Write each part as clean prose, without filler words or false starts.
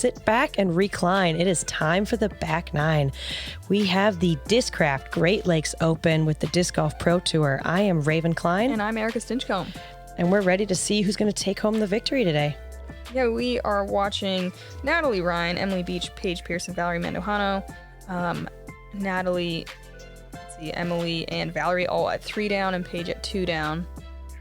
sit back and recline. It is time for the back nine. We have the Discraft Great Lakes Open with the Disc Golf Pro Tour. I am Raven Klein. And I'm Erica Stinchcomb. And we're ready to see who's going to take home the victory today. Yeah, we are watching Natalie Ryan, Emily Beach, Paige Pearson, Valerie Mandujano, Emily and Valerie all at 3 down and Paige at 2 down.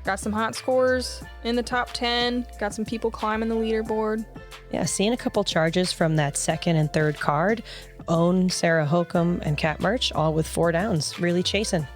Got some hot scores in the top 10. Got some people climbing the leaderboard. Yeah, seeing a couple charges from that second and third card. Own, Sarah Holcomb, and Kat Murch, all with 4 downs, really chasing.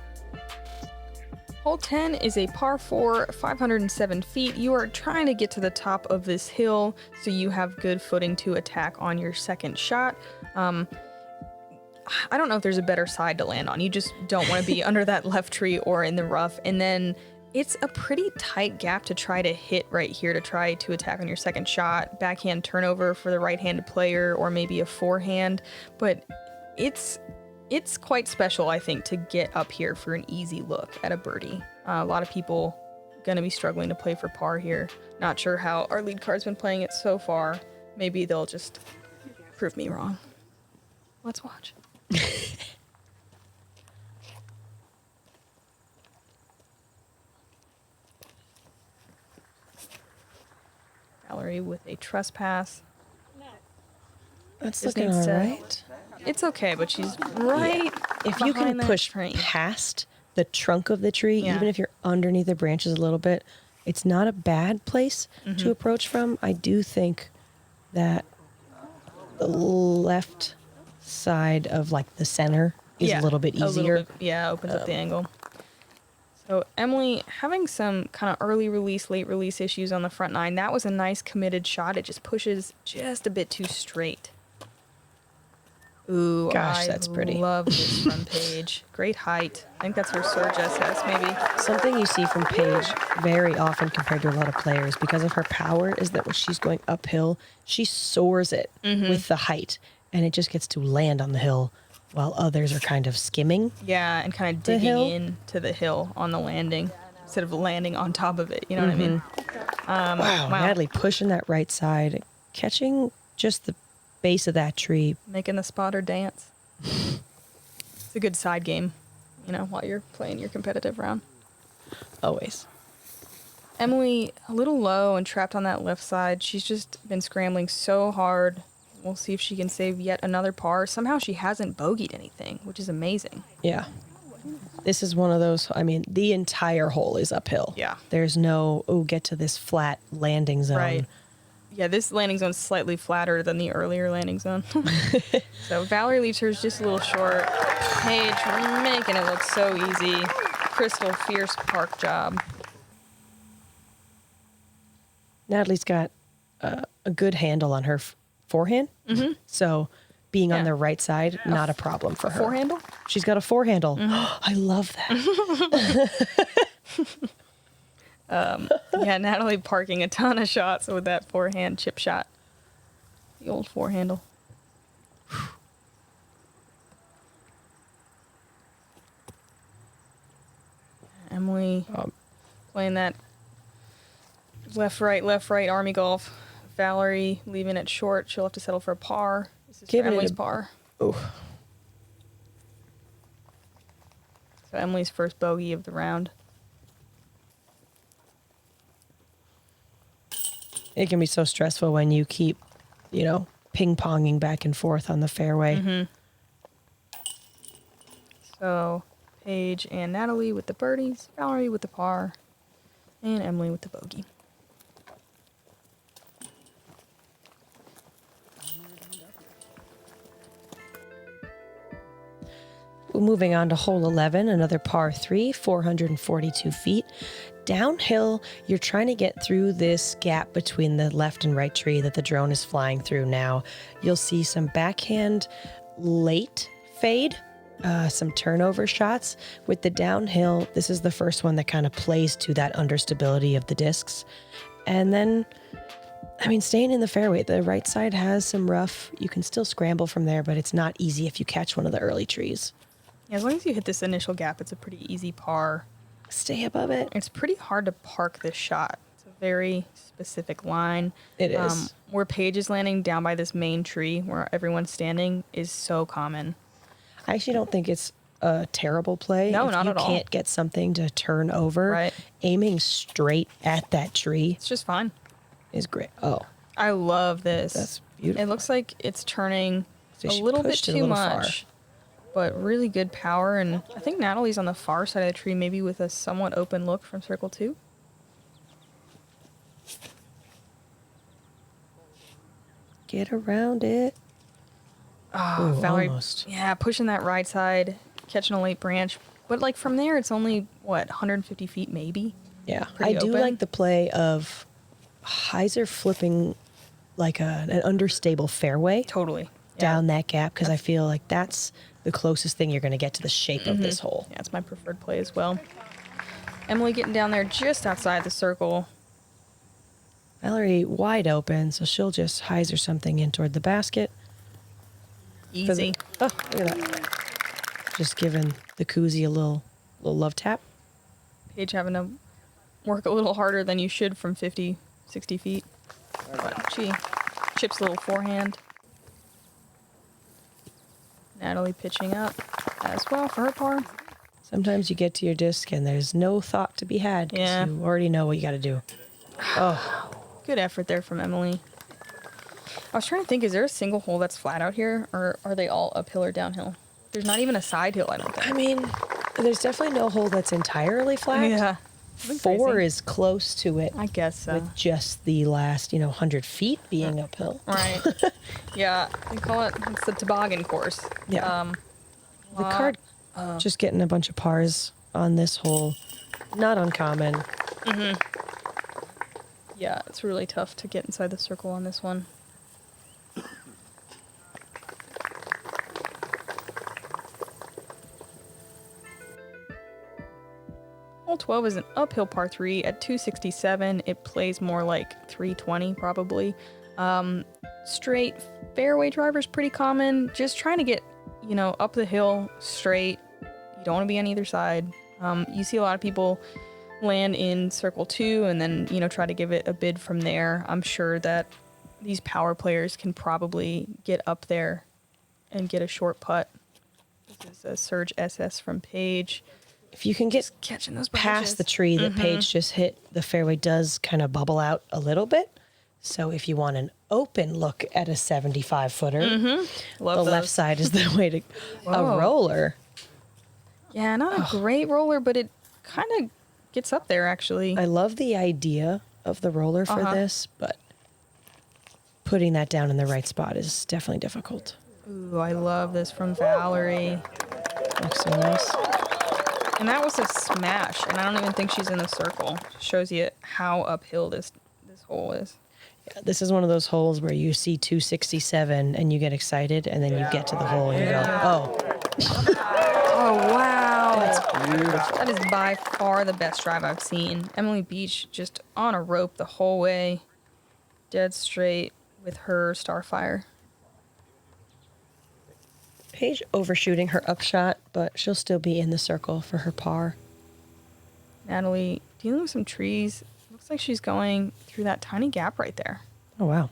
Hole 10 is a par 4, 507 feet. You are trying to get to the top of this hill so you have good footing to attack on your second shot. I don't know if there's a better side to land on. You just don't want to be under that left tree or in the rough. And then it's a pretty tight gap to try to hit right here to try to attack on your second shot. Backhand turnover for the right-handed player or maybe a forehand. But it's quite special, I think, to get up here for an easy look at a birdie. A lot of people going to be struggling to play for par here. Not sure how our lead card's been playing it so far. Maybe they'll just prove me wrong. Let's watch. Valerie with a trespass. That's Just looking needs all to- right. It's okay, but she's right. If you can behind that push tree. past the trunk of the tree, Yeah. even if you're underneath the branches a little bit, it's not a bad place Mm-hmm. to approach from. I do think that the left side of like the center is a little bit easier. Opens up the angle. So Emily having some kind of early release, late release issues on the front nine. That was a nice committed shot. It just pushes just a bit too straight. Ooh, Gosh, that's pretty. Love this front page. Great height. I think that's her Surge SS maybe. Something you see from Paige very often compared to a lot of players because of her power is that when she's going uphill, she soars it Mm-hmm. with the height and it just gets to land on the hill while others are kind of skimming. Yeah, and kind of The digging hill? into the hill on the landing instead of landing on top of it. You know what I mean? Wow, Natalie pushing that right side, catching just the base of that tree. Making the spotter dance. It's a good side game, while you're playing your competitive round. Always. Emily, a little low and trapped on that left side. She's just been scrambling so hard. We'll see if she can save yet another par. Somehow she hasn't bogeyed anything, which is amazing. Yeah. This is one of those, the entire hole is uphill. Yeah. There's no, get to this flat landing zone. Right. Yeah, this landing zone's slightly flatter than the earlier landing zone. So Valerie leaves hers just a little short. Paige making it look so easy. Crystal, fierce park job. Natalie's got a good handle on her forehand. Mm-hmm. So being on Yeah. the right side, not a problem for her. Forehandle? She's got a forehandle. I love that. Yeah, Natalie parking a ton of shots with that forehand chip shot. The old forehandle. Emily playing that left, right, army golf. Valerie leaving it short. She'll have to settle for a par. This is for Giving it Emily's a- par. Oh, So Emily's first bogey of the round. it can be so stressful when you keep, ping-ponging back and forth on the fairway. Mm-hmm. So Paige and Natalie with the birdies, Valerie with the par, and Emily with the bogey. Moving on to hole 11, another par 3, 442 feet. Downhill, you're trying to get through this gap between the left and right tree that the drone is flying through now. You'll see some backhand late fade, some turnover shots. With the downhill, this is the first one that kind of plays to that understability of the discs. And then, staying in the fairway, the right side has some rough. You can still scramble from there, but it's not easy if you catch one of the early trees. Yeah, as long as you hit this initial gap, it's a pretty easy par. Stay above it. It's pretty hard to park this shot. It's a very specific line. It is. Where Paige is landing down by this main tree where everyone's standing is so common. I actually don't think it's a terrible play. No, if not you at all. can't get something to turn over, Right. aiming straight at that tree It's just fine. is great. Oh, I love this. that's beautiful. It looks like it's turning So a she little bit pushed it a too little far. much, but really good power. And I think Natalie's on the far side of the tree, maybe with a somewhat open look from circle 2. Get around it. Oh, Ooh, Valerie. almost. Yeah, pushing that right side, catching a late branch. But like from there, it's only, what, 150 feet maybe? Yeah, Pretty I do open. like the play of Heiser flipping like an understable fairway Totally. Yeah. down that gap because I feel like that's the closest thing you're going to get to the shape of this hole. Yeah, it's my preferred play as well. Emily getting down there just outside the circle. Valerie wide open, so she'll just Heiser something in toward the basket. For the- Easy. oh, look at that. Just giving the koozie a little love tap. Paige having to work a little harder than you should from 50, 60 feet. But she chips a little forehand. Natalie pitching up as well for her par. Sometimes you get to your disc and there's no thought to be had because Yeah. you already know what you got to do. Oh, Good effort there from Emily. I was trying to think, is there a single hole that's flat out here, or are they all uphill or downhill? There's not even a side hill, I don't think. I mean, there's definitely no hole that's entirely flat. Yeah. 4 crazy. is close to it I guess so. with just the last, 100 feet being uphill. Right. Yeah, they call it's the toboggan course. Yeah. The lot card just getting a bunch of pars on this hole. Not uncommon. Yeah, it's really tough to get inside the circle on this one. Hole 12 is an uphill par 3 at 267. It plays more like 320 probably. Straight fairway driver's pretty common. Just trying to get, up the hill straight. You don't want to be on either side. You see a lot of people land in circle 2 and then, try to give it a bid from there. I'm sure that these power players can probably get up there and get a short putt. This is a Surge SS from Paige. If you can get Catching those past the tree that Paige just hit, the fairway does kind of bubble out a little bit. So if you want an open look at a 75-footer, Love the those. left side is the way to a Whoa. roller. Yeah, not a great roller, but it kind of gets up there actually. I love the idea of the roller for this, but putting that down in the right spot is definitely difficult. Ooh, I love this from Valerie. Looks so nice. And that was a smash, and I don't even think she's in the circle. Shows you how uphill this hole is. Yeah, this is one of those holes where you see 267 and you get excited, and then you get to the hole and you go, oh, Oh, wow. that's beautiful. That is by far the best drive I've seen. Emily Beach just on a rope the whole way, dead straight with her Starfire. Paige overshooting her upshot, but she'll still be in the circle for her par. Natalie dealing with some trees. Looks like she's going through that tiny gap right there. Oh, wow.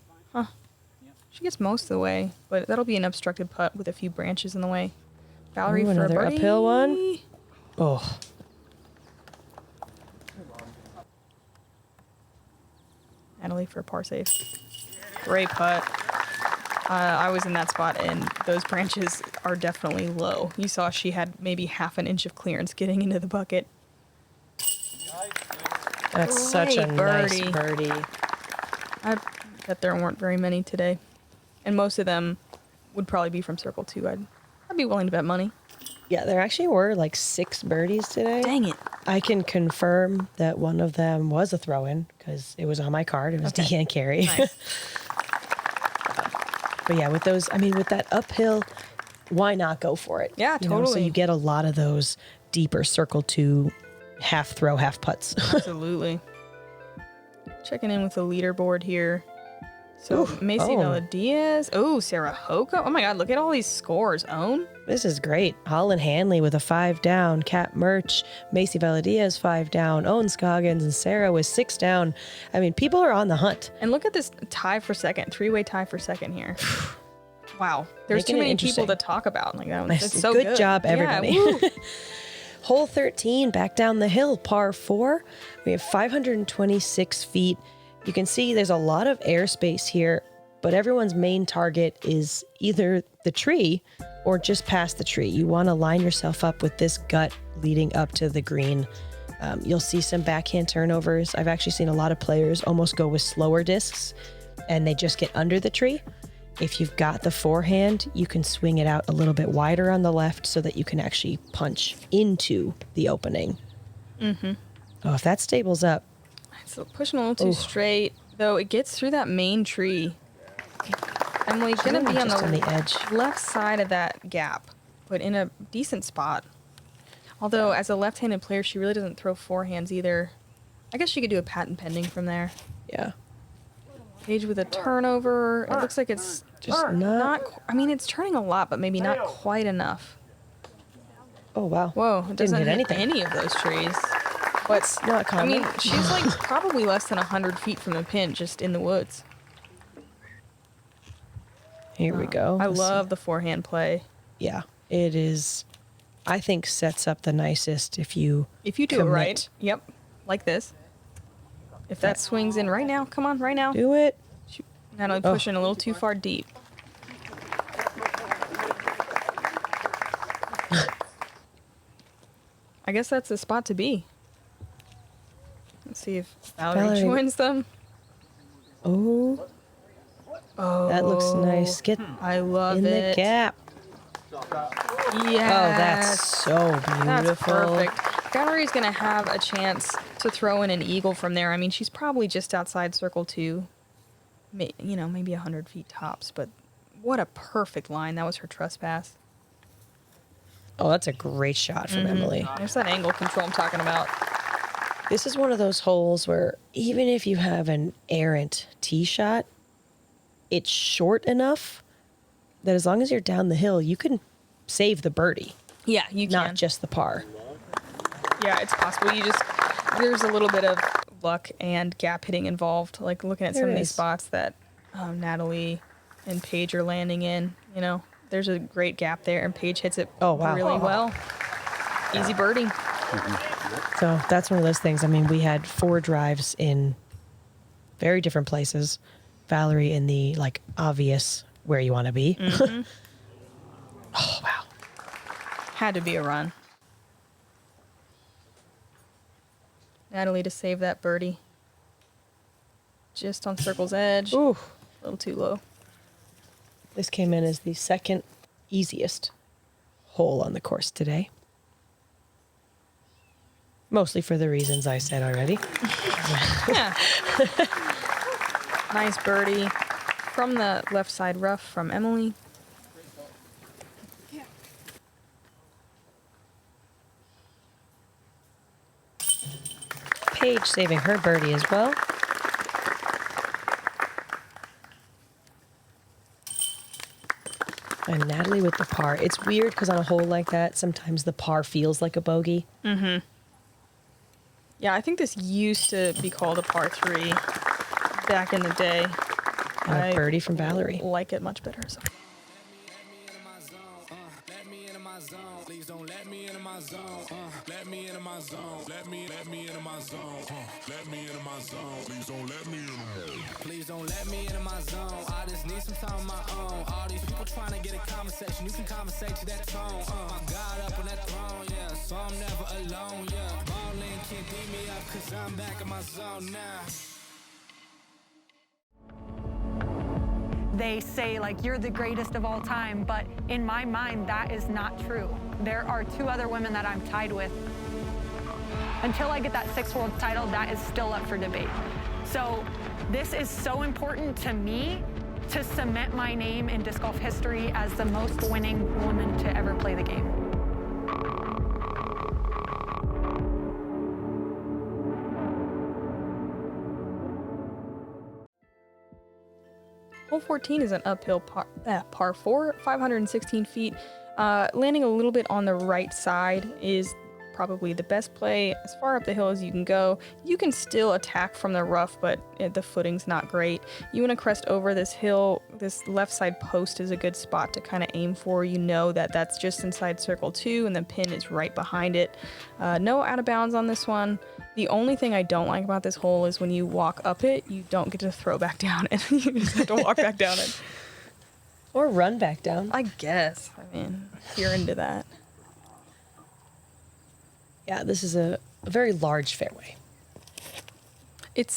She gets most of the way, but that'll be an obstructed putt with a few branches in the way. Valerie Ooh, for a another birdie. uphill one. Oh, Natalie for a par save. Great putt. I was in that spot, and those branches are definitely low. You saw she had maybe half an inch of clearance getting into the bucket. that's such a Great nice birdie. birdie. I bet there weren't very many today, and most of them would probably be from Circle 2. I'd be willing to bet money. Yeah, there actually were like 6 birdies today. Dang it. I can confirm that one of them was a throw-in because it was on my card. It was Deanne Carey. Nice. But yeah, with those, I mean, with that uphill, why not go for it? Yeah, So totally. you get a lot of those deeper circle 2 half throw, half putts. Absolutely. Checking in with the leaderboard here. So Ooh, Macy oh. Vela-Diaz. Oh, Sarah Hoka. Oh my God, look at all these scores. Own. This is great. Holland Hanley with a 5 down. Kat Murch, Macy Veladiaz 5 down. Owen Scoggins and Sarah with 6 down. I mean, people are on the hunt. And look at this tie for second. 3-way tie for second here. Wow. There's Making too it many interesting. people to talk about. Like that. Nice. It's so Good job, everybody. Yeah, woo. Hole 13, back down the hill, par 4. We have 526 feet. You can see there's a lot of airspace here, but everyone's main target is either the tree or just past the tree. You want to line yourself up with this gut leading up to the green. You'll see some backhand turnovers. I've actually seen a lot of players almost go with slower discs and they just get under the tree. If you've got the forehand, you can swing it out a little bit wider on the left so that you can actually punch into the opening. Mm-hmm. Oh, if that stables up. It's pushing a little too straight, though it gets through that main tree. Emily's going to be on the edge. left side of that gap, but in a decent spot. Although, as a left-handed player, she really doesn't throw forehands either. I guess she could do a patent pending from there. Yeah. Paige with a turnover. It looks like it's just not. I mean, it's turning a lot, but maybe not quite enough. Oh, wow. Whoa! It doesn't hit hit anything. any of those trees. But Not common. I mean, she's like probably less than 100 feet from the pin, just in the woods. Here we go. I Let's love see. the forehand play. Yeah, it is. I think sets up the nicest if you. If you do commit. it right. Yep. Like this. If that swings in right now, come on, right now. Do it. Not only pushing a little too far deep. I guess that's the spot to be. Let's see if Valerie joins them. Oh, Oh, that looks nice. Get I love in it. the gap. Yes. Oh, that's so beautiful. That's perfect. Valerie's going to have a chance to throw in an eagle from there. I mean, she's probably just outside circle 2. You know, maybe 100 feet tops, but what a perfect line. That was her trespass. Oh, that's a great shot from Emily. There's that angle control I'm talking about. This is one of those holes where even if you have an errant tee shot, it's short enough that as long as you're down the hill, you can save the birdie, Yeah, you can. not just the par. Yeah, it's possible. There's a little bit of luck and gap hitting involved. Like looking at some There of these is. spots that Natalie and Paige are landing in, you know, there's a great gap there and Paige hits it really well. Easy birdie. So that's one of those things. I mean, we had 4 drives in very different places. Valerie in the like obvious where you want to be. Oh, wow. Had to be a run. Natalie to save that birdie. Just on circle's edge. Ooh. A little too low. This came in as the second easiest hole on the course today. Mostly for the reasons I said already. Yeah. Nice birdie from the left side rough from Emily. Paige saving her birdie as well. And Natalie with the par. It's weird because on a hole like that, sometimes the par feels like a bogey. Yeah, I think this used to be called a par 3 back in the day. And a birdie from Valerie. Like it much better. So. Please don't let me into my zone. I just need some time of my own. All these people trying to get a conversation. You can conversate to that tone. God up on that throne, yeah. So I'm never alone, yeah. Ballin' can't beat me up, cause I'm back in my zone now. They say like you're the greatest of all time, but in my mind that is not true. There are 2 other women that I'm tied with. Until I get that 6th world title, that is still up for debate. So this is so important to me to cement my name in disc golf history as the most winning woman to ever play the game. Hole 14 is an uphill par 4, 516 feet. Landing a little bit on the right side is probably the best play. As far up the hill as you can go. You can still attack from the rough, but the footing's not great. You want to crest over this hill. This left side post is a good spot to kind of aim for. You know that that's just inside circle 2 and the pin is right behind it. No out of bounds on this one. The only thing I don't like about this hole is when you walk up it, you don't get to throw back down it. You just have to walk back down it. Or run back down. I guess. I mean, if you're into that. Yeah, this is a very large fairway.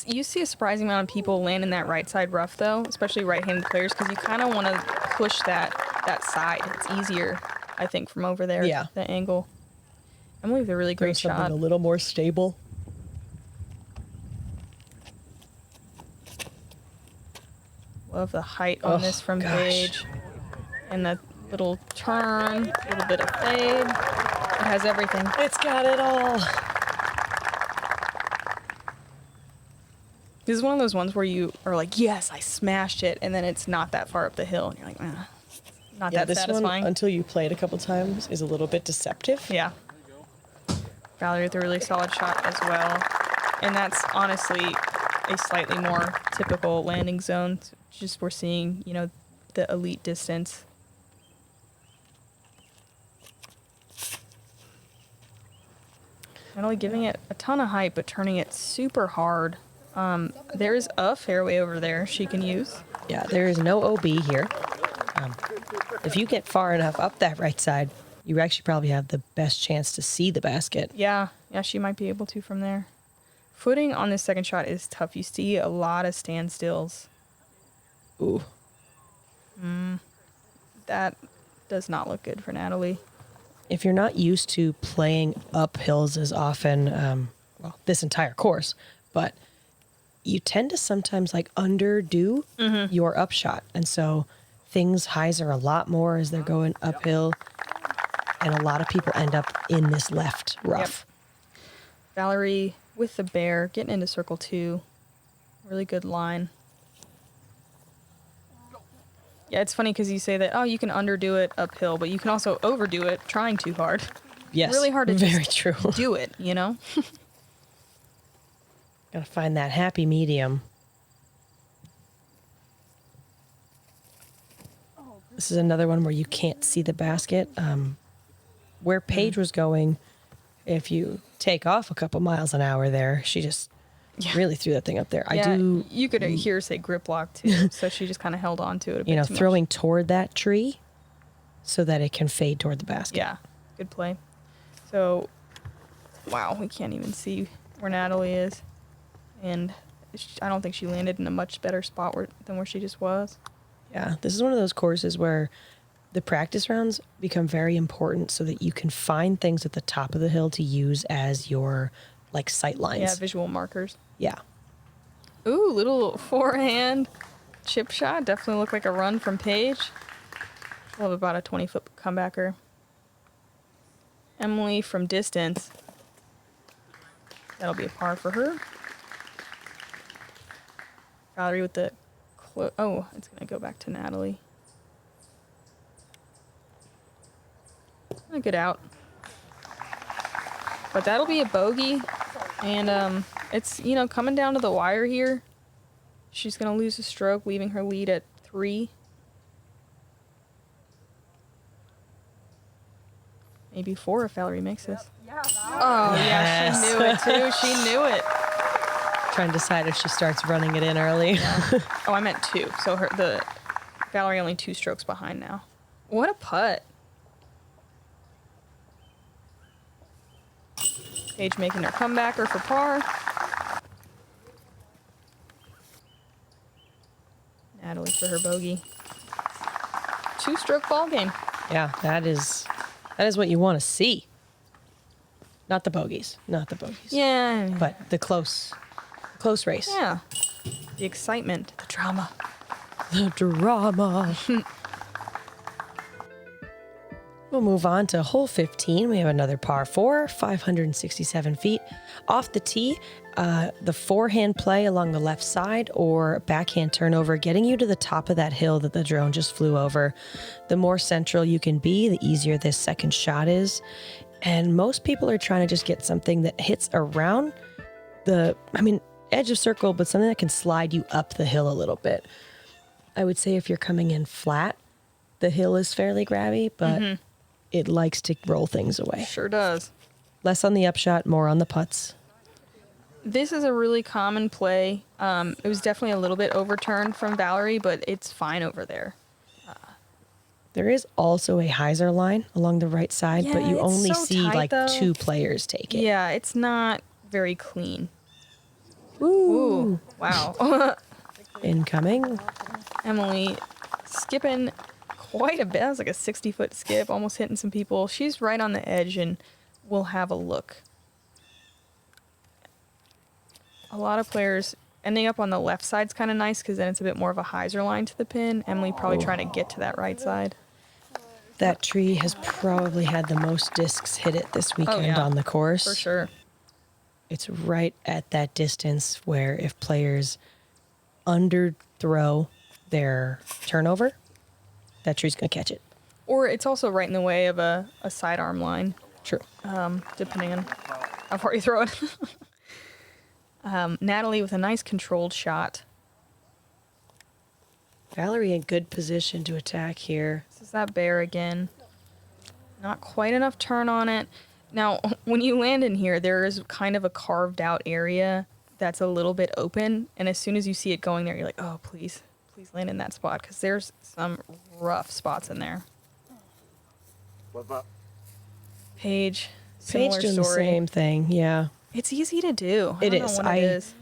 You see a surprising amount of people land in that right side rough though, especially right-handed players, because you kind of want to push that side. It's easier, I think, from over there. Yeah. The angle. Emily with a really great Something shot. a little more stable. Love the height on this from gosh. Paige. And the little turn, a little bit of fade. It has everything. It's got it all. This is one of those ones where you are like, yes, I smashed it, and then it's not that far up the hill. And you're like, not Yeah, that this satisfying. one, until you play it a couple times, is a little bit deceptive. Yeah. Valerie with a really solid shot as well. And that's honestly a slightly more typical landing zone. Just we're seeing, the elite distance. Not only giving it a ton of height, but turning it super hard. There's a fairway over there she can use. Yeah, there is no OB here. If you get far enough up that right side, you actually probably have the best chance to see the basket. Yeah, she might be able to from there. Footing on this second shot is tough. You see a lot of standstills. Ooh. That does not look good for Natalie. If you're not used to playing up hills as often, this entire course, but you tend to sometimes underdo your upshot. And so things hyzer a lot more as they're going uphill. And a lot of people end up in this left rough. Yep. Valerie with the bear, getting into circle 2. Really good line. Yeah, it's funny because you say that, you can underdo it uphill, but you can also overdo it trying too hard. Yes. Really hard to very just true. do it, Gotta find that happy medium. This is another one where you can't see the basket. Where Paige was going, if you take off a couple miles an hour there, she just really threw that thing up there. Yeah, I do. You could hear her say grip lock too, so she just kind of held on to it a bit too much. Throwing toward that tree so that it can fade toward the basket. Yeah, good play. So, wow, we can't even see where Natalie is. And I don't think she landed in a much better spot than where she just was. Yeah, this is one of those courses where the practice rounds become very important so that you can find things at the top of the hill to use as your sight lines. Yeah, visual markers. Yeah. Ooh, little forehand chip shot. Definitely looked like a run from Paige. Love about a 20-foot comebacker. Emily from distance. That'll be a par for her. Valerie with the it's going to go back to Natalie. A good out. But that'll be a bogey. And it's, coming down to the wire here. She's going to lose a stroke, leaving her lead at 3. Maybe 4 if Valerie makes this. Oh, yeah, she knew it, too. She knew it. Trying to decide if she starts running it in early. Yeah. Oh, I meant 2. So Valerie only 2 strokes behind now. What a putt. Paige making her comebacker for par. Natalie for her bogey. 2-stroke ball game. Yeah, that is what you want to see. Not the bogeys. Yeah. But the close race. Yeah. The excitement, the drama. The drama. We'll move on to hole 15. We have another par 4, 567 feet. Off the tee, the forehand play along the left side or backhand turnover, getting you to the top of that hill that the drone just flew over. The more central you can be, the easier this second shot is. And most people are trying to just get something that hits around the, edge of circle, but something that can slide you up the hill a little bit. I would say if you're coming in flat, the hill is fairly grabby, but it likes to roll things away. Sure does. Less on the upshot, more on the putts. This is a really common play. It was definitely a little bit overturned from Valerie, but it's fine over there. There is also a hyzer line along the right side, but Yeah, you it's only so see tight, like though. 2 players take it. Yeah, it's not very clean. Ooh. Ooh, wow. Incoming. Emily skipping quite a bit. That was like a 60-foot skip, almost hitting some people. She's right on the edge, and we'll have a look. A lot of players ending up on the left side's kind of nice because then it's a bit more of a hyzer line to the pin. Emily probably trying to get to that right side. That tree has probably had the most discs hit it this weekend yeah. on the course. For sure. It's right at that distance where if players underthrow their turnover, that tree's going to catch it. Or it's also right in the way of a sidearm line, True. depending on how far you throw it. Natalie with a nice controlled shot. Valerie in good position to attack here. This is that bear again. Not quite enough turn on it. Now, when you land in here, there is kind of a carved out area that's a little bit open. And as soon as you see it going there, you're like, oh, please land in that spot. Because there's some rough spots in there. Paige, similar Paige doing story. the same thing, yeah. It's easy to do. It I don't is. know what it is.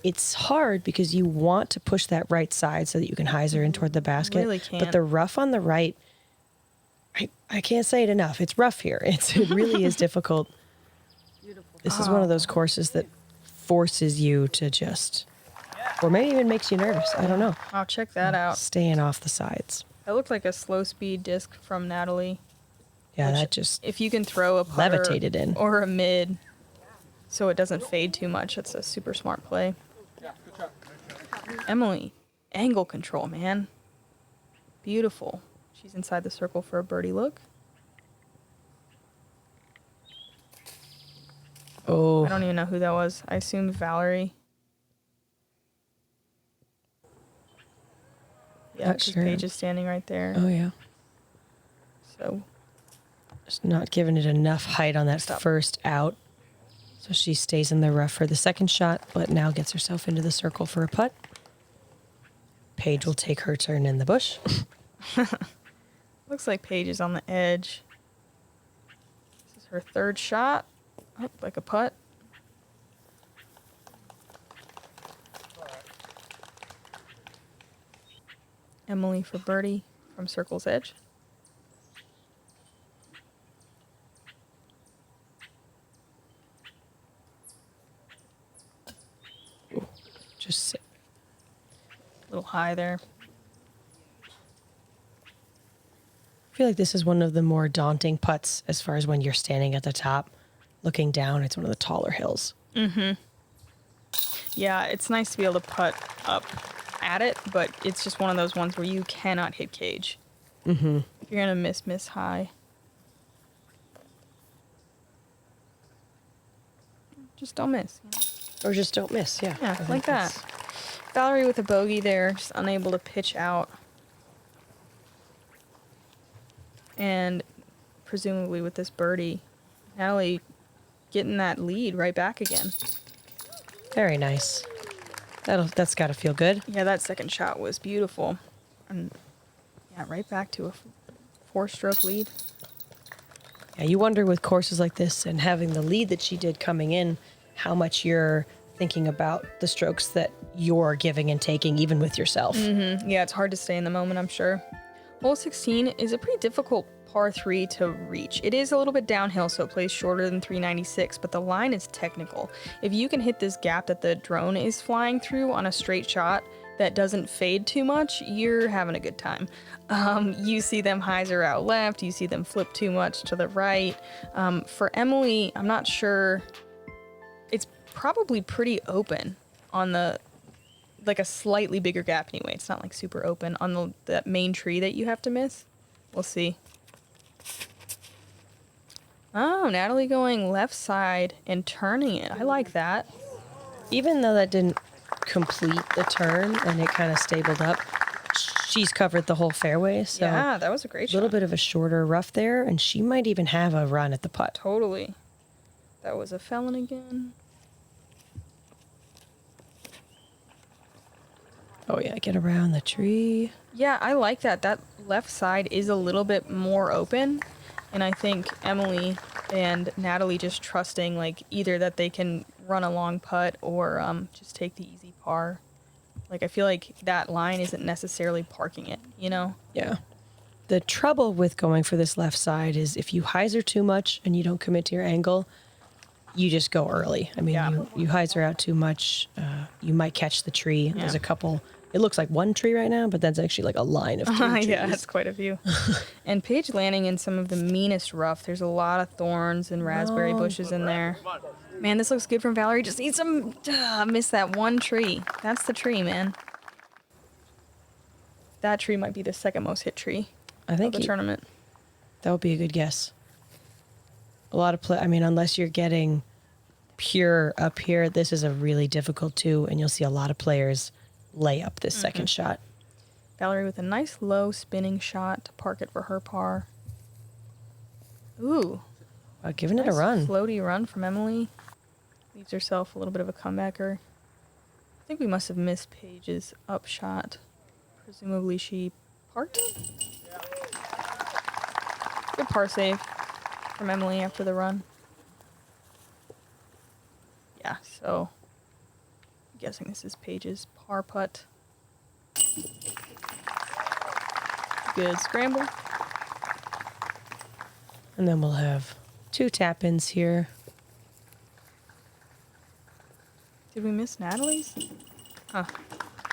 It's hard because you want to push that right side so that you can hyzer in toward the basket. Really But can't. the rough on the right, I can't say it enough. It's rough here. It really is difficult. This is one of those courses that forces you to just, or maybe even makes you nervous. I don't know. I'll check that out. Staying off the sides. That looked like a slow speed disc from Natalie. Yeah, Which, that just If you can throw a putter levitated in. or a mid so it doesn't fade too much, that's a super smart play. Emily, angle control, man. Beautiful. She's inside the circle for a birdie look. Oh, I don't even know who that was. I assumed Valerie. Yeah, Not because sure. Paige is standing right there. oh yeah. So Just not giving it enough height on that first out. So she stays in the rough for the second shot, but now gets herself into the circle for a putt. Paige will take her turn in the bush. looks like Paige is on the edge. This is her third shot. Oh, like a putt. Emily for birdie from circle's edge. Just sit. A little high there. I feel like this is one of the more daunting putts as far as when you're standing at the top, looking down. It's one of the taller hills. Yeah, it's nice to be able to putt up at it, but it's just one of those ones where you cannot hit cage. Mm-hmm. If you're gonna miss high. Just don't miss. Or just don't miss, yeah. Yeah, I think like that. that's- Valerie with a bogey there, just unable to pitch out. And presumably with this birdie, Natalie getting that lead right back again. Very nice. That's got to feel good. Yeah, that second shot was beautiful. And yeah, right back to a 4-stroke lead. Yeah, you wonder with courses like this and having the lead that she did coming in, how much you're thinking about the strokes that you're giving and taking, even with yourself. Yeah, it's hard to stay in the moment, I'm sure. Hole 16 is a pretty difficult par 3 to reach. It is a little bit downhill, so it plays shorter than 396, but the line is technical. If you can hit this gap that the drone is flying through on a straight shot, that doesn't fade too much, you're having a good time. You see them hyzer out left, you see them flip too much to the right. For Emily, I'm not sure. It's probably pretty open on the, like a slightly bigger gap anyway. It's not like super open on that main tree that you have to miss. We'll see. Oh, Natalie going left side and turning it. I like that. Even though that didn't complete the turn and it kind of stabled up, she's covered the whole fairway. So Yeah, that was a great a little shot. bit of a shorter rough there, and she might even have a run at the putt. Totally. That was a felon again. Oh yeah, get around the tree. Yeah, I like that. That left side is a little bit more open. And I think Emily and Natalie just trusting, like, either that they can run a long putt or just take the easy par. Like, I feel like that line isn't necessarily parking it, you know? Yeah. The trouble with going for this left side is if you hyzer too much and you don't commit to your angle, you just go early. I mean, Yeah. you hyzer out too much, you might catch the tree. There's a couple. It looks like one tree right now, but that's actually like a line of two trees. Yeah, that's quite a few. And Paige landing in some of the meanest rough. There's a lot of thorns and raspberry bushes in there. Man, this looks good from Valerie. Just need some... miss that one tree. That's the tree, man. That tree might be the second most hit tree I of think the tournament. that would be a good guess. A lot of I mean, unless you're getting pure up here, this is a really difficult two, and you'll see a lot of players lay up this second shot. Valerie with a nice low spinning shot to park it for her par. Ooh. Giving it Nice a run. floaty run from Emily. Leaves herself a little bit of a comebacker. I think we must have missed Paige's upshot. Presumably she parked it? Good par save from Emily after the run. Yeah, so I'm guessing this is Paige's par putt. Good scramble. And then we'll have two tap-ins here. Did we miss Natalie's? Huh.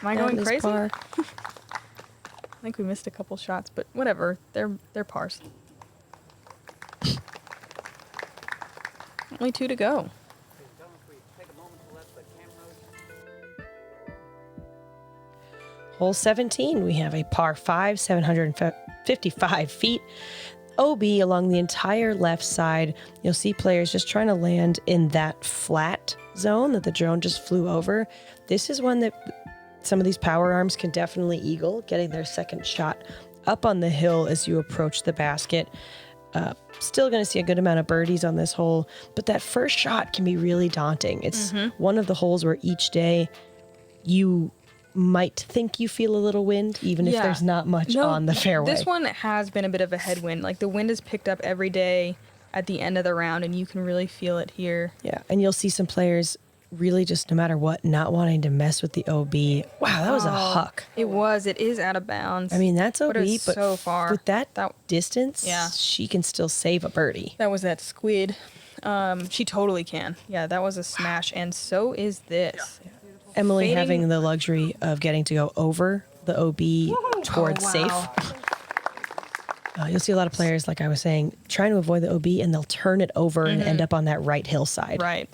Am I going Natalie's crazy? par. I think we missed a couple shots, but whatever. They're pars. Only 2 to go. Hole 17, we have a par 5, 755 feet. OB along the entire left side. You'll see players just trying to land in that flat zone that the drone just flew over. This is one that some of these power arms can definitely eagle, getting their second shot up on the hill as you approach the basket. Still going to see a good amount of birdies on this hole, but that first shot can be really daunting. It's one of the holes where each day you might think you feel a little wind, even if Yeah. there's not much on the fairway. This one has been a bit of a headwind. Like the wind is picked up every day at the end of the round, and you can really feel it here. Yeah, and you'll see some players really just no matter what, not wanting to mess with the OB. Wow, that was a huck. It was. It is out of bounds. I mean, that's OB, but it's but so far. with that That- distance, Yeah. she can still save a birdie. That was that squid. She totally can. Yeah, that was a smash, and so is this. Emily Fading- having the luxury of getting to go over the OB towards wow. safe. You'll see a lot of players, like I was saying, trying to avoid the OB, and they'll turn it over and end up on that right hillside. Right.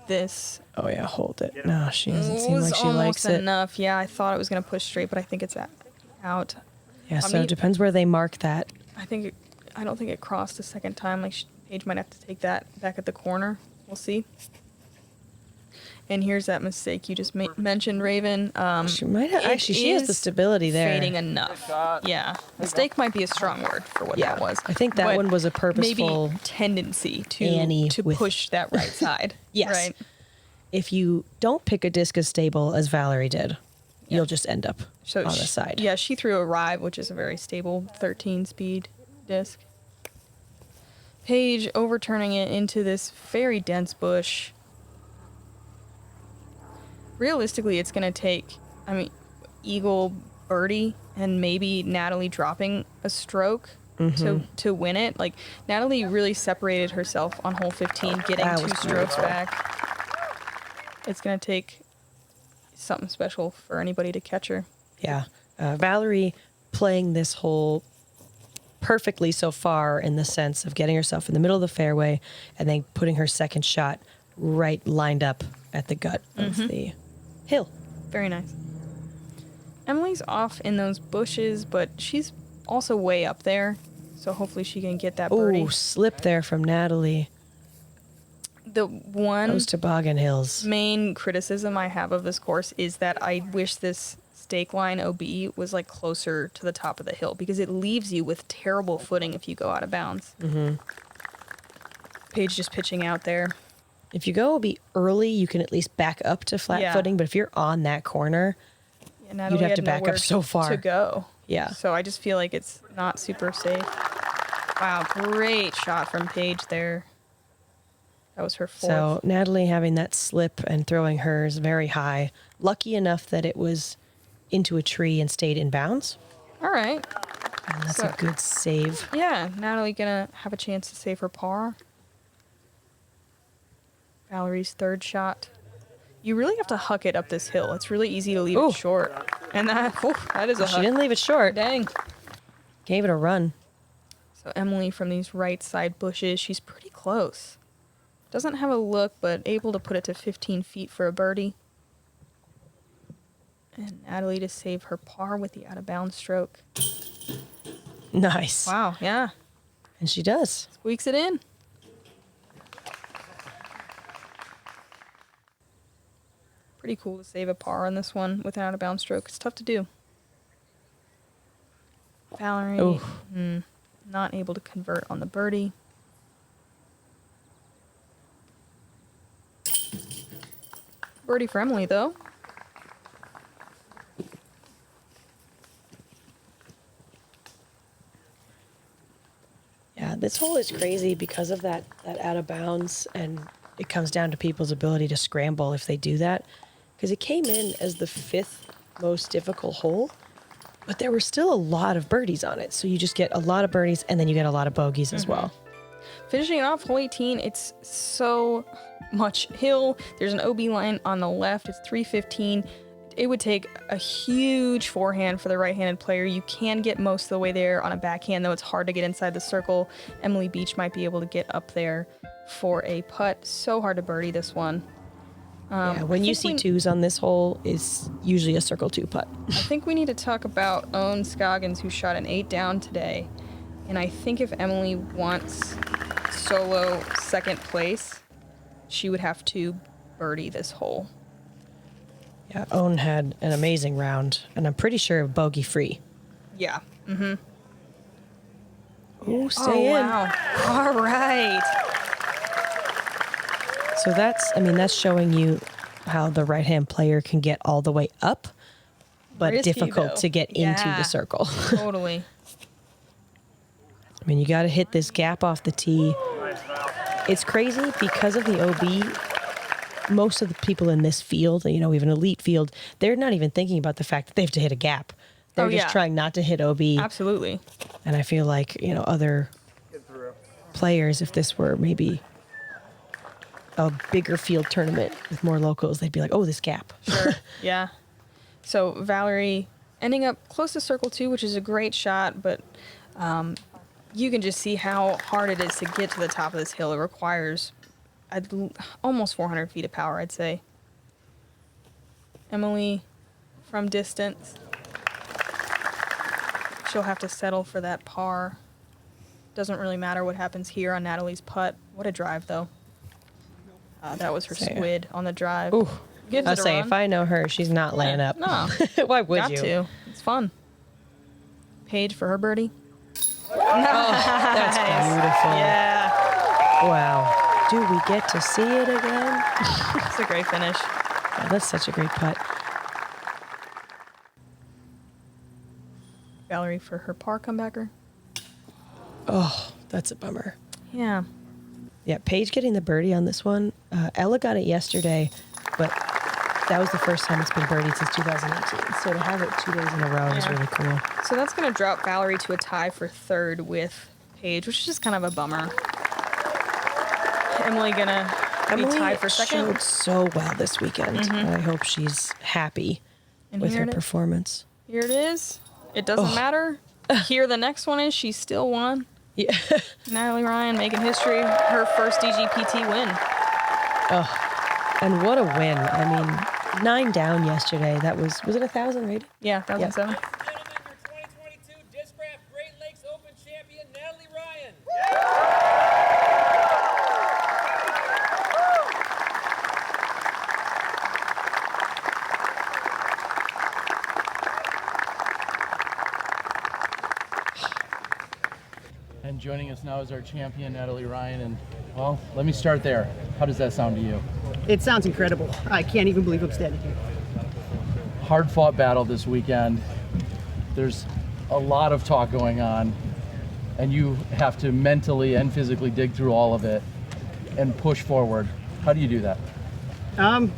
This Oh yeah, hold it. No, she doesn't seem was like she almost likes it. enough. Yeah, I thought it was going to push straight, but I think it's out. Yeah, I so mean- it depends where they mark that. I don't think it crossed a second time. Like Paige might have to take that back at the corner. We'll see. And here's that mistake you just mentioned, Raven. She might have it actually. She has the is stability there. Fading enough. Yeah, mistake might be a strong word for what Yeah, that was. I think that But one was a purposeful maybe tendency Annie to with- push that right side. Yes. Right. If you don't pick a disc as stable as Valerie did, you'll just end up So on the she- side. Yeah, she threw a Rive, which is a very stable 13 speed disc. Paige overturning it into this very dense bush. Realistically, it's going to take, eagle birdie and maybe Natalie dropping a stroke to win it. Like, Natalie really separated herself on hole 15, getting That 2 was strokes beautiful. back. It's going to take something special for anybody to catch her. Yeah. Valerie playing this hole perfectly so far in the sense of getting herself in the middle of the fairway and then putting her second shot right lined up at the gut of the hill. Very nice. Emily's off in those bushes, but she's also way up there. So hopefully she can get that birdie. Oh, slip there from Natalie. The one Those toboggan hills. main criticism I have of this course is that I wish this stake line OB was like closer to the top of the hill because it leaves you with terrible footing if you go out of bounds. Mm-hmm. Paige just pitching out there. If you go OB early, you can at least back up to flat Yeah. footing. But if you're on that corner, Yeah, Natalie have had to back up nowhere so far. to go. yeah. So I just feel like it's not super safe. Wow, great shot from Paige there. That was her fourth. So Natalie having that slip and throwing hers very high. Lucky enough that it was into a tree and stayed in bounds. All right. And that's So- a good save. Yeah, Natalie gonna have a chance to save her par. Valerie's third shot. You really have to huck it up this hill. It's really easy to leave Ooh. it short. And that is a She huck. didn't leave it short. Dang. Gave it a run. So Emily from these right side bushes, she's pretty close. Doesn't have a look, but able to put it to 15 feet for a birdie. And Natalie to save her par with the out of bounds stroke. Nice. Wow, yeah. And she does. Squeaks it in. Pretty cool to save a par on this one with an out of bounds stroke. It's tough to do. Valerie, Ooh. not able to convert on the birdie. Birdie for Emily, though. Yeah, this hole is crazy because of that out of bounds, and it comes down to people's ability to scramble if they do that. Because it came in as the 5th most difficult hole, but there were still a lot of birdies on it. So you just get a lot of birdies, and then you get a lot of bogeys as well. Finishing off hole 18, it's so much hill. There's an OB line on the left. It's 315. It would take a huge forehand for the right-handed player. You can get most of the way there on a backhand, though it's hard to get inside the circle. Emily Beach might be able to get up there for a putt. So hard to birdie this one. Yeah, when you see twos on this hole, is usually a circle 2 putt. I think we need to talk about Owen Scoggins, who shot an 8 down today. And I think if Emily wants solo second place, she would have to birdie this hole. Yeah, Owen had an amazing round, and I'm pretty sure bogey free. Yeah. Oh, stay in. Wow. All right. So that's showing you how the right-hand player can get all the way up, but Risky, difficult though. to get into Yeah. the circle. Totally. I mean, you got to hit this gap off the tee. It's crazy because of the OB. Most of the people in this field, even elite field, they're not even thinking about the fact that they have to hit a gap. They're just trying not to hit OB. Absolutely. And I feel like, other players, if this were maybe a bigger field tournament with more locals, they'd be like, oh, this gap. Sure. Yeah. So Valerie ending up close to circle 2, which is a great shot, but you can just see how hard it is to get to the top of this hill. It requires almost 400 feet of power, I'd say. Emily from distance. She'll have to settle for that par. Doesn't really matter what happens here on Natalie's putt. What a drive, though. That was her Say it. squid on the drive. Ooh, Gives I'll it a say, run. if I know her, she's not laying up. No. Why would Got you? to. It's fun. Paige for her birdie. That's beautiful. Yeah. Wow. Do we get to see it again? It's a great finish. Yeah, that's such a great putt. Valerie for her par comebacker. Oh, that's a bummer. Yeah. Yeah, Paige getting the birdie on this one. Ella got it yesterday, but that was the first time it's been birdied since 2018. So to have it 2 days in a row is Yeah. really cool. So that's going to drop Valerie to a tie for third with Paige, which is just kind of a bummer. Emily going to Emily tied for second. showed so well this weekend. And I hope she's happy And with here her it is. performance. Here it is. It doesn't matter. Here the next one is. She still won. Yeah. Natalie Ryan making history. Her first DGPT win. And what a win. I mean, 9 down yesterday. That was it 1,000 rated? Yeah, 2007. Ladies and gentlemen, your 2022 Discraft Great Lakes Open champion, Natalie Ryan. And joining us now is our champion, Natalie Ryan. And, well, let me start there. How does that sound to you? It sounds incredible. I can't even believe I'm standing here. Hard-fought battle this weekend. There's a lot of talk going on, and you have to mentally and physically dig through all of it and push forward. How do you do that?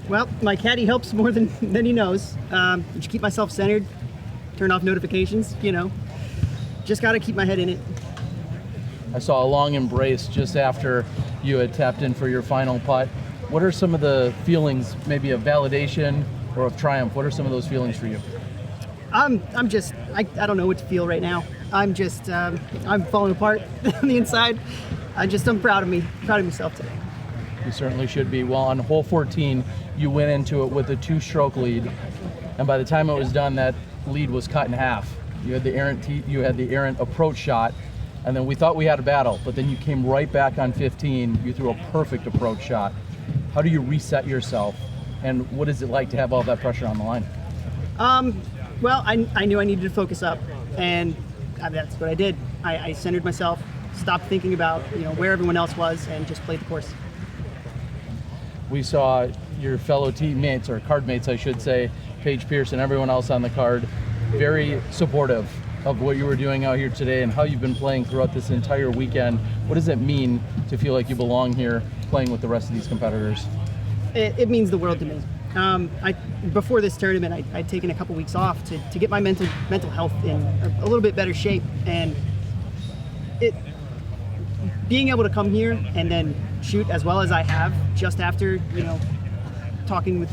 Well, my caddy helps more than he knows. Just keep myself centered, turn off notifications, Just got to keep my head in it. I saw a long embrace just after you had tapped in for your final putt. What are some of the feelings, maybe of validation or of triumph? What are some of those feelings for you? I don't know what to feel right now. I'm falling apart on the inside. I'm proud of myself today. You certainly should be. Well, on hole 14, you went into it with a 2-stroke lead, and by the time it was done, that lead was cut in half. You had the errant approach shot, and then we thought we had a battle, but then you came right back on 15. You threw a perfect approach shot. How do you reset yourself, and what is it like to have all that pressure on the line? Well, I knew I needed to focus up, and that's what I did. I centered myself, stopped thinking about where everyone else was, and just played the course. We saw your fellow teammates, or card mates, I should say, Paige Pierce and everyone else on the card, very supportive of what you were doing out here today and how you've been playing throughout this entire weekend. What does it mean to feel like you belong here playing with the rest of these competitors? It means the world to me. Before this tournament, I'd taken a couple weeks off to get my mental health in a little bit better shape, and being able to come here and then shoot as well as I have just after talking with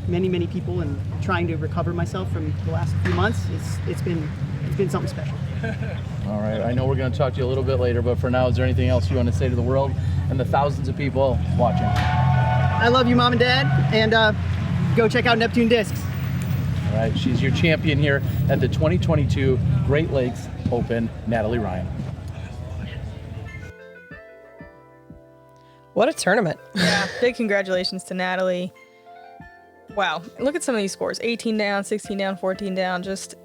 many people and trying to recover myself from the last few months, it's been something special. All right, I know we're going to talk to you a little bit later, but for now, is there anything else you want to say to the world and the thousands of people watching? I love you, Mom and Dad, and go check out Neptune Discs. All right, she's your champion here at the 2022 Great Lakes Open, Natalie Ryan. What a tournament. Yeah, big congratulations to Natalie. Wow, look at some of these scores. 18 down, 16 down, 14 down. Just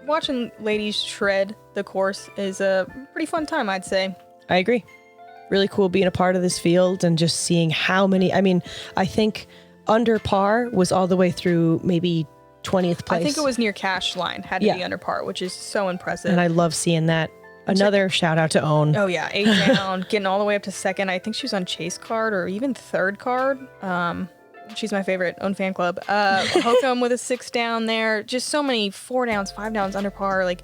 watching ladies shred the course is a pretty fun time, I'd say. I agree. Really cool being a part of this field and just seeing how many. I mean, I think under par was all the way through maybe 20th place. I think it was near cash line, had to be under par, which is so impressive. And I love seeing that. Another shout out to Own. Oh yeah, 8 down, getting all the way up to second. I think she was on chase card or even third card. She's my favorite. Own fan club. Hokum with a 6 down there. Just so many 4 downs, 5 downs under par. Like,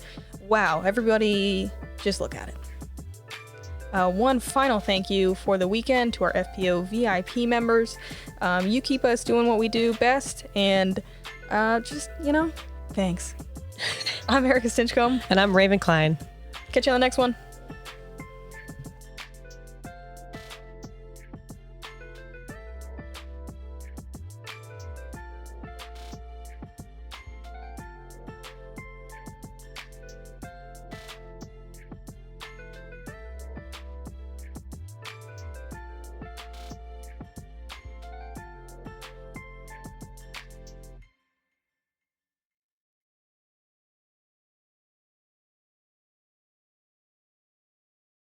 wow, everybody just look at it. One final thank you for the weekend to our FPO VIP members. You keep us doing what we do best, and thanks. I'm Erica Stinchcomb. And I'm Raven Klein. Catch you on the next one.